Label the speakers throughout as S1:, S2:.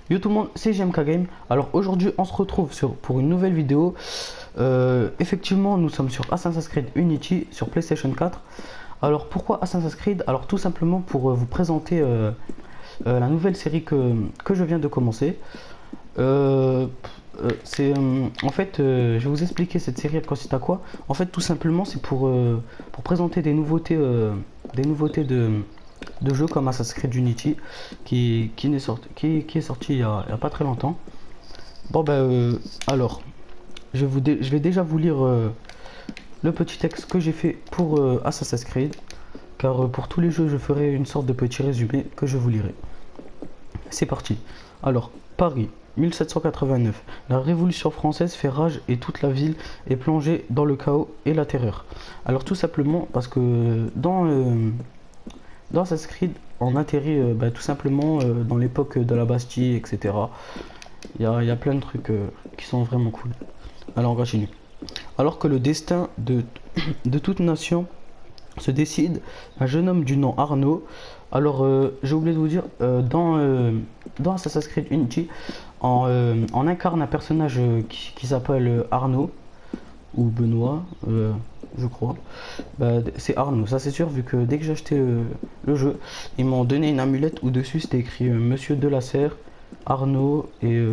S1: Yo tout le monde, c'est JMK Game. Alors aujourd'hui on se retrouve pour une nouvelle vidéo. Effectivement nous sommes sur Assassin's Creed Unity sur PlayStation 4. Alors pourquoi Assassin's Creed? Alors tout simplement pour vous présenter la nouvelle série que je viens de commencer. En fait, je vais vous expliquer cette série elle consiste à quoi. En fait tout simplement c'est pour présenter des nouveautés de jeux comme Assassin's Creed Unity qui est sorti il y a pas très longtemps. Bon alors je vais déjà vous lire le petit texte que j'ai fait pour Assassin's Creed, car pour tous les jeux je ferai une sorte de petit résumé que je vous lirai. C'est parti. Alors Paris 1789, la Révolution française fait rage et toute la ville est plongée dans le chaos et la terreur. Alors tout simplement parce que dans Assassin's Creed, on atterrit tout simplement dans l'époque de la Bastille, etc. Il y a plein de trucs qui sont vraiment cool. Alors on continue. Alors que le destin de toute nation se décide, un jeune homme du nom Arnaud. Alors j'ai oublié de vous dire, dans Assassin's Creed Unity, on incarne un personnage qui s'appelle Arnaud ou Benoît, je crois. C'est Arnaud, ça c'est sûr, vu que dès que j'ai acheté le jeu, ils m'ont donné une amulette où dessus c'était écrit Monsieur Delasserre, Arnaud et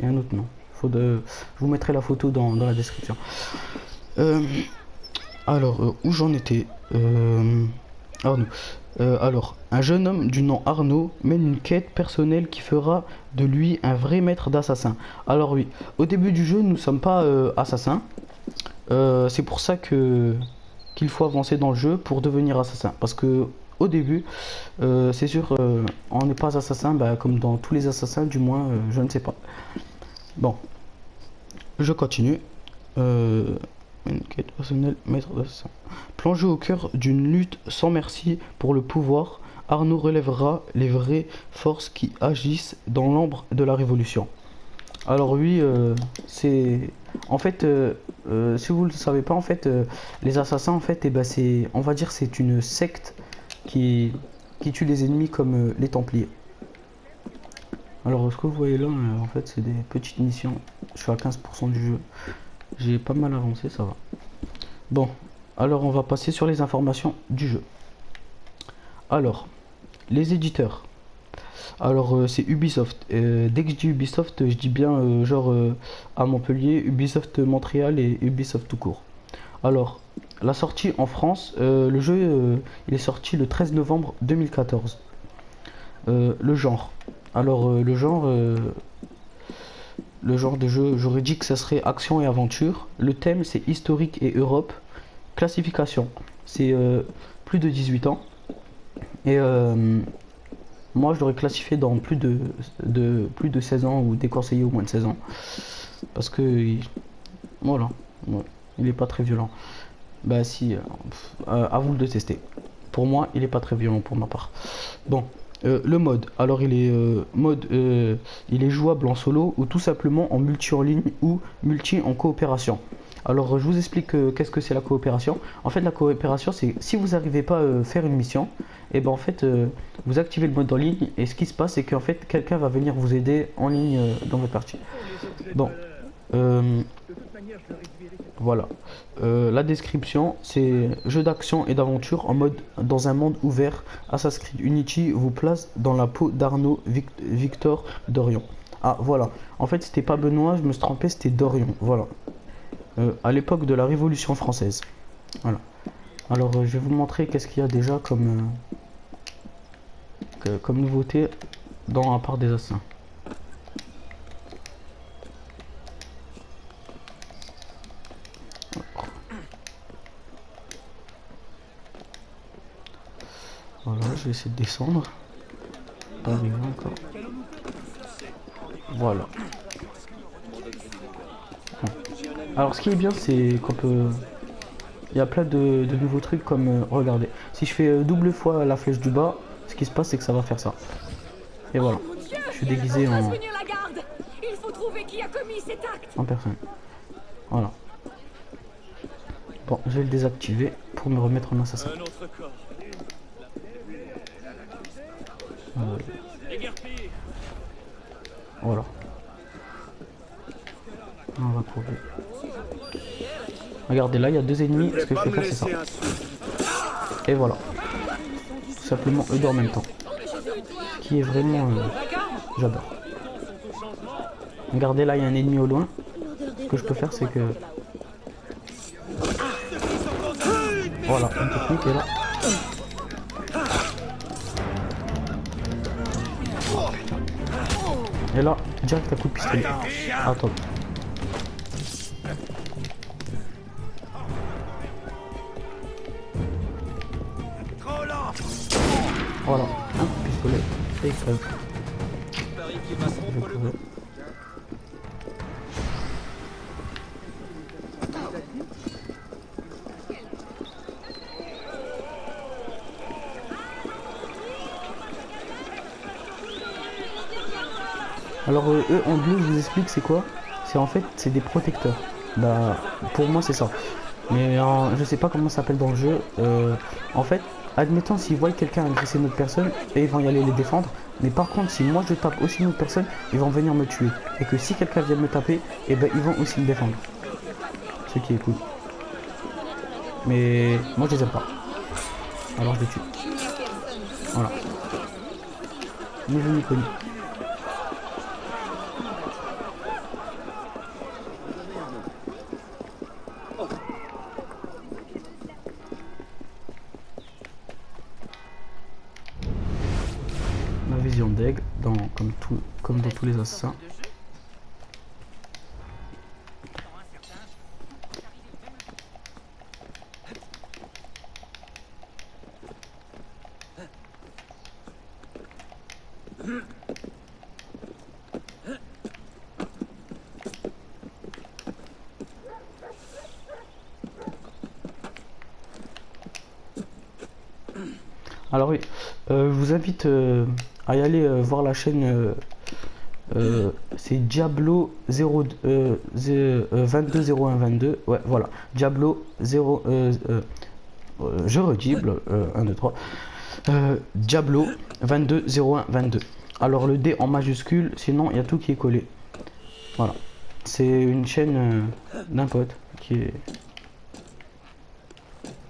S1: un autre nom. Je vous mettrai la photo dans la description. Alors, où j'en étais? Arnaud. Alors, un jeune homme du nom Arnaud mène une quête personnelle qui fera de lui un vrai maître d'assassin. Alors oui, au début du jeu, nous ne sommes pas assassins. C'est pour ça qu'il faut avancer dans le jeu pour devenir assassin. Parce que au début, c'est sûr, on n'est pas assassin, comme dans tous les assassins, du moins, je ne sais pas. Bon, je continue. Une quête personnelle, maître d'assassin. Plongé au cœur d'une lutte sans merci pour le pouvoir, Arnaud relèvera les vraies forces qui agissent dans l'ombre de la révolution. Alors oui, c'est... En fait, si vous ne le savez pas, en fait, les assassins, en fait, on va dire c'est une secte qui tue les ennemis comme les Templiers. Alors ce que vous voyez là, en fait, c'est des petites missions. Je suis à 15% du jeu. J'ai pas mal avancé, ça va. Bon, alors on va passer sur les informations du jeu. Alors, les éditeurs. Alors c'est Ubisoft. Dès que je dis Ubisoft, je dis bien à Montpellier, Ubisoft Montréal et Ubisoft tout court. Alors, la sortie en France, le jeu il est sorti le 13 novembre 2014. Le genre. Alors le genre de jeu, j'aurais dit que ça serait action et aventure. Le thème c'est historique et Europe. Classification, c'est plus de 18 ans. Et moi je l'aurais classifié dans plus de 16 ans ou déconseillé au moins de 16 ans. Parce que voilà, ouais, il est pas très violent. Bah si, à vous de le tester. Pour moi, il est pas très violent pour ma part. Bon. Le mode, alors il est jouable en solo ou tout simplement en multi en ligne ou multi en coopération. Alors je vous explique qu'est-ce que c'est la coopération. En fait la coopération c'est si vous n'arrivez pas à faire une mission, et en fait vous activez le mode en ligne et ce qui se passe c'est qu'en fait quelqu'un va venir vous aider en ligne dans votre partie. Bon, voilà. La description, c'est jeu d'action et d'aventure dans un monde ouvert. Assassin's Creed Unity vous place dans la peau d'Arnaud Victor Dorion. Ah voilà. En fait, c'était pas Benoît, je me suis trompé, c'était Dorion. Voilà. À l'époque de la Révolution française. Voilà. Alors, je vais vous montrer qu'est-ce qu'il y a déjà comme nouveauté dans la part des assassins. Voilà, je vais essayer de descendre. Pas arrivé encore. Voilà. Bon. Alors ce qui est bien c'est qu'on peut... Il y a plein de nouveaux trucs comme... regardez. Si je fais double fois la flèche du bas, ce qui se passe c'est que ça va faire ça. Et voilà. Je suis déguisé en personne. Voilà. Bon, je vais le désactiver pour me remettre en assassin. Voilà. On va courir. Regardez, là, il y a 2 ennemis. Ce que je peux faire, c'est ça. Et voilà. Tout simplement eux deux en même temps. Ce qui est vraiment... j'adore. Regardez, là, il y a un ennemi au loin. Ce que je peux faire, c'est que... Voilà, une technique est là. Et là, direct à coup de pistolet. Attends. Voilà, un coup de pistolet. Et il crève. Je vais crever. Alors eux en bleu, je vous explique c'est quoi. C'est en fait c'est des protecteurs. Bah pour moi c'est ça. Mais je sais pas comment ça s'appelle dans le jeu. En fait, admettons s'ils voient quelqu'un agresser une autre personne, et ils vont y aller les défendre. Mais par contre si moi je tape aussi une autre personne, ils vont venir me tuer. Et que si quelqu'un vient me taper, et ben ils vont aussi me défendre. Ce qui est cool. Mais moi je les aime pas. Alors je les tue. Voilà. Ni vu ni connu. Ma vision d'aigle, comme dans tous les assassins. Alors oui, je vous invite à y aller voir la chaîne, c'est Diablo 0, 220122, ouais voilà, Diablo 0, je redouble, 1, 2, 3, Diablo 220122. Alors le D en majuscule, sinon il y a tout qui est collé. Voilà, c'est une chaîne d'un pote qui est...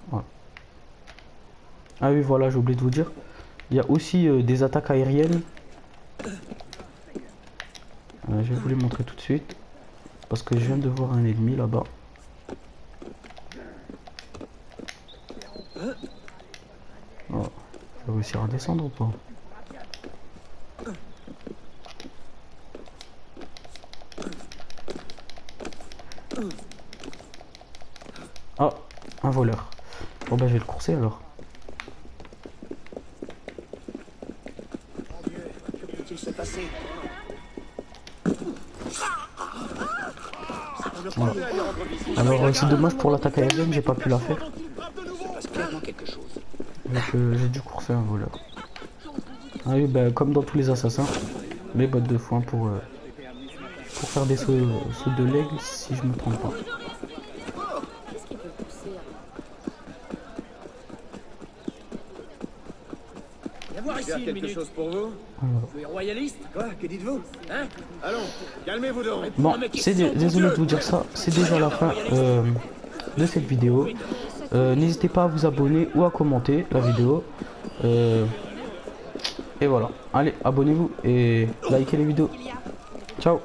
S1: Voilà. Ah oui, voilà, j'ai oublié de vous dire. Il y a aussi des attaques aériennes. Je vais vous les montrer tout de suite. Parce que je viens de voir un ennemi là-bas. Oh, je vais réussir à descendre ou pas? Ah, un voleur. Bon bah je vais le courser alors. Voilà. Alors c'est dommage pour l'attaque aérienne, j'ai pas pu la faire. Donc j'ai dû courser un voleur. Ah oui, bah, comme dans tous les assassins, les bottes de foin pour faire des sauts de l'aigle si je me trompe pas.
S2: Faire quelque chose pour vous? Vous êtes royaliste? Quoi? Que dites-vous? Hein? Allons, calmez-vous donc.
S1: Bon, désolé de vous dire ça, c'est déjà la fin de cette vidéo. N'hésitez pas à vous abonner ou à commenter la vidéo. Et voilà, allez, abonnez-vous et likez les vidéos. Ciao.